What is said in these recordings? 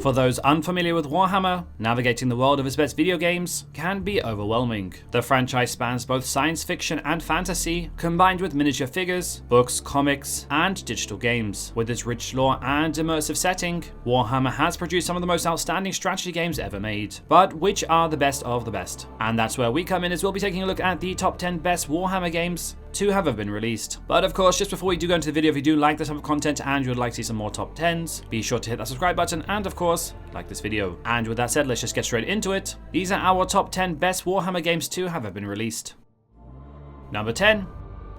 For those unfamiliar with Warhammer, navigating the world of its best video games can be overwhelming. The franchise spans both science fiction and fantasy, combined with miniature figures, books, comics, and digital games. With its rich lore and immersive setting, Warhammer has produced some of the most outstanding strategy games ever made. But which are the best of the best? And that's where we come in, as we'll be taking a look at the top 10 best Warhammer games to have ever been released. But of course, just before we do go into the video, if you do like this type of content and you would like to see some more top 10s, be sure to hit that subscribe button and of course, like this video. And with that said, let's just get straight into it. These are our top 10 best Warhammer games to have ever been released. Number 10.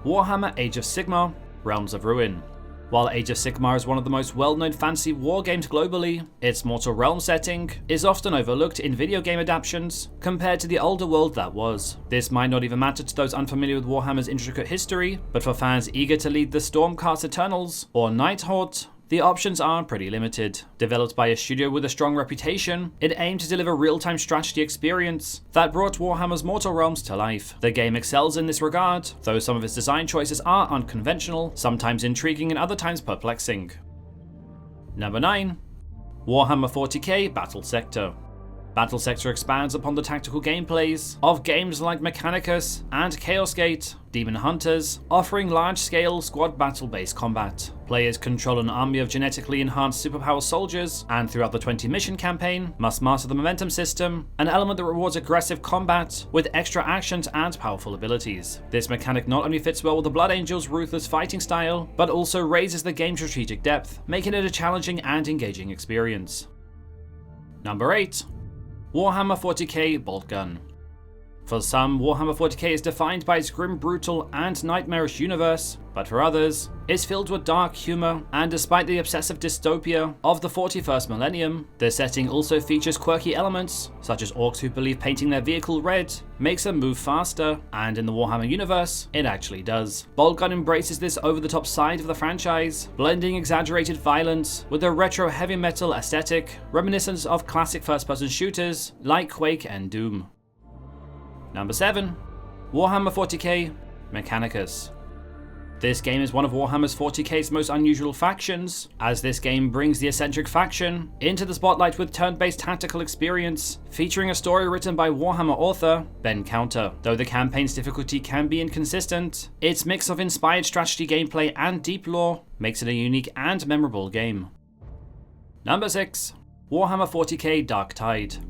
Warhammer Age of Sigmar, Realms of Ruin. While Age of Sigmar is one of the most well-known fantasy war games globally, its mortal realm setting is often overlooked in video game adaptations compared to the older world that was. This might not even matter to those unfamiliar with Warhammer's intricate history, but for fans eager to lead the Stormcast Eternals or Nighthawk, the options are pretty limited. Developed by a studio with a strong reputation, it aimed to deliver real-time strategy experience that brought Warhammer's mortal realms to life. The game excels in this regard, though some of its design choices are unconventional, sometimes intriguing and other times perplexing. Number 9. Warhammer 40k Battlesector. Battlesector expands upon the tactical gameplays of games like Mechanicus and Chaos Gate, Demon Hunters, offering large-scale squad battle-based combat. Players control an army of genetically enhanced superpower soldiers, and throughout the 20-mission campaign, must master the momentum system, an element that rewards aggressive combat with extra actions and powerful abilities. This mechanic not only fits well with the Blood Angels' ruthless fighting style, but also raises the game's strategic depth, making it a challenging and engaging experience. Number 8. Warhammer 40k Boltgun. For some, Warhammer 40k is defined by its grim, brutal, and nightmarish universe, but for others, it's filled with dark humor, and despite the obsessive dystopia of the 41st millennium, the setting also features quirky elements, such as orcs who believe painting their vehicle red makes them move faster, and in the Warhammer universe, it actually does. Boltgun embraces this over-the-top side of the franchise, blending exaggerated violence with a retro heavy metal aesthetic, reminiscent of classic first-person shooters like Quake and Doom. Number 7. Warhammer 40k Mechanicus. This game is one of Warhammer's 40k's most unusual factions, as this game brings the eccentric faction into the spotlight with turn-based tactical experience, featuring a story written by Warhammer author Ben Counter. Though the campaign's difficulty can be inconsistent, its mix of inspired strategy gameplay and deep lore makes it a unique and memorable game. Number 6. Warhammer 40k Darktide.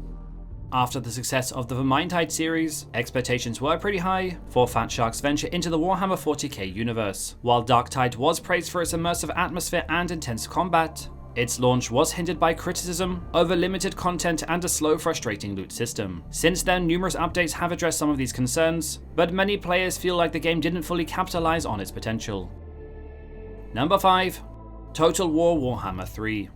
After the success of the Vermintide series, expectations were pretty high for Fat Shark's venture into the Warhammer 40k universe. While Darktide was praised for its immersive atmosphere and intense combat, its launch was hindered by criticism over limited content and a slow, frustrating loot system. Since then, numerous updates have addressed some of these concerns, but many players feel like the game didn't fully capitalize on its potential. Number 5. Total War Warhammer 3.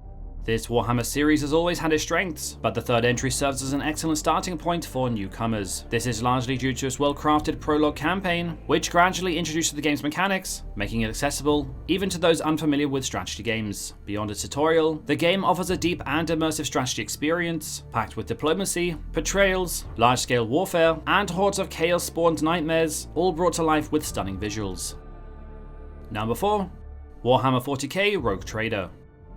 This Warhammer series has always had its strengths, but the third entry serves as an excellent starting point for newcomers. This is largely due to its well-crafted prologue campaign, which gradually introduces the game's mechanics, making it accessible even to those unfamiliar with strategy games. Beyond its tutorial, the game offers a deep and immersive strategy experience, packed with diplomacy, betrayals, large-scale warfare, and hordes of chaos-spawned nightmares, all brought to life with stunning visuals. Number 4. Warhammer 40k Rogue Trader.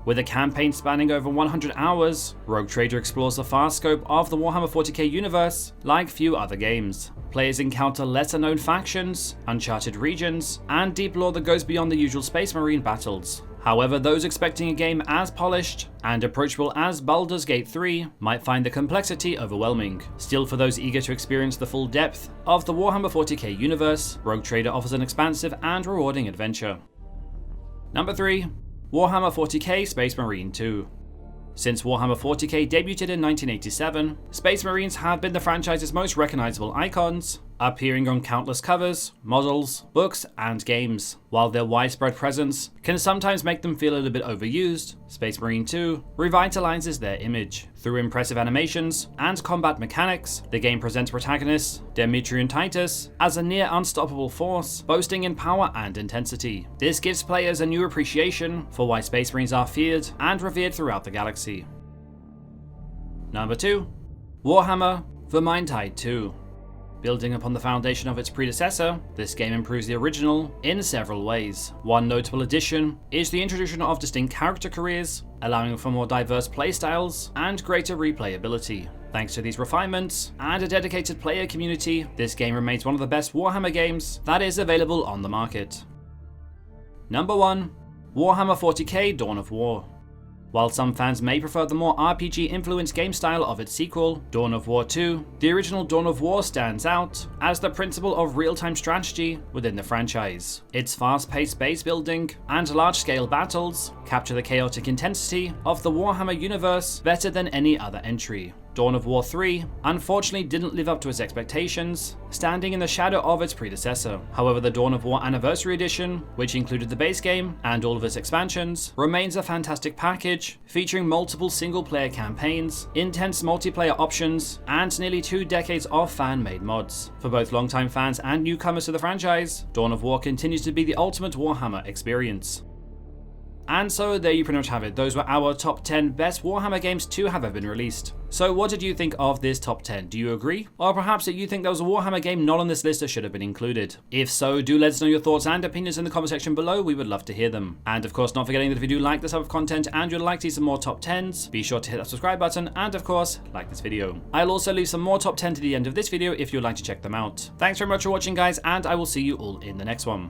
With a campaign spanning over 100 hours, Rogue Trader explores the vast scope of the Warhammer 40k universe like few other games. Players encounter lesser-known factions, uncharted regions, and deep lore that goes beyond the usual Space Marine battles. However, those expecting a game as polished and approachable as Baldur's Gate 3 might find the complexity overwhelming. Still, for those eager to experience the full depth of the Warhammer 40k universe, Rogue Trader offers an expansive and rewarding adventure. Number 3. Warhammer 40k Space Marine 2. Since Warhammer 40k debuted in 1987, Space Marines have been the franchise's most recognizable icons, appearing on countless covers, models, books, and games. While their widespread presence can sometimes make them feel a little bit overused, Space Marine 2 revitalizes their image. Through impressive animations and combat mechanics, the game presents protagonists, Dimitri and Titus, as a near unstoppable force, boasting in power and intensity. This gives players a new appreciation for why Space Marines are feared and revered throughout the galaxy. Number 2. Warhammer Vermintide 2. Building upon the foundation of its predecessor, this game improves the original in several ways. One notable addition is the introduction of distinct character careers, allowing for more diverse playstyles and greater replayability. Thanks to these refinements and a dedicated player community, this game remains one of the best Warhammer games that is available on the market. Number 1. Warhammer 40k Dawn of War. While some fans may prefer the more RPG-influenced game style of its sequel, Dawn of War 2, the original Dawn of War stands out as the principle of real-time strategy within the franchise. Its fast-paced base building and large-scale battles capture the chaotic intensity of the Warhammer universe better than any other entry. Dawn of War 3 unfortunately didn't live up to its expectations, standing in the shadow of its predecessor. However, the Dawn of War Anniversary Edition, which included the base game and all of its expansions, remains a fantastic package featuring multiple single-player campaigns, intense multiplayer options, and nearly 2 decades of fan-made mods. For both longtime fans and newcomers to the franchise, Dawn of War continues to be the ultimate Warhammer experience. And so there you pretty much have it. Those were our top 10 best Warhammer games to have ever been released. So what did you think of this top 10? Do you agree? Or perhaps that you think there was a Warhammer game not on this list that should have been included? If so, do let us know your thoughts and opinions in the comment section below. We would love to hear them. And of course, not forgetting that if you do like this type of content and you'd like to see some more top 10s, be sure to hit that subscribe button and of course, like this video. I'll also leave some more top 10 to the end of this video if you'd like to check them out. Thanks very much for watching guys, and I will see you all in the next one.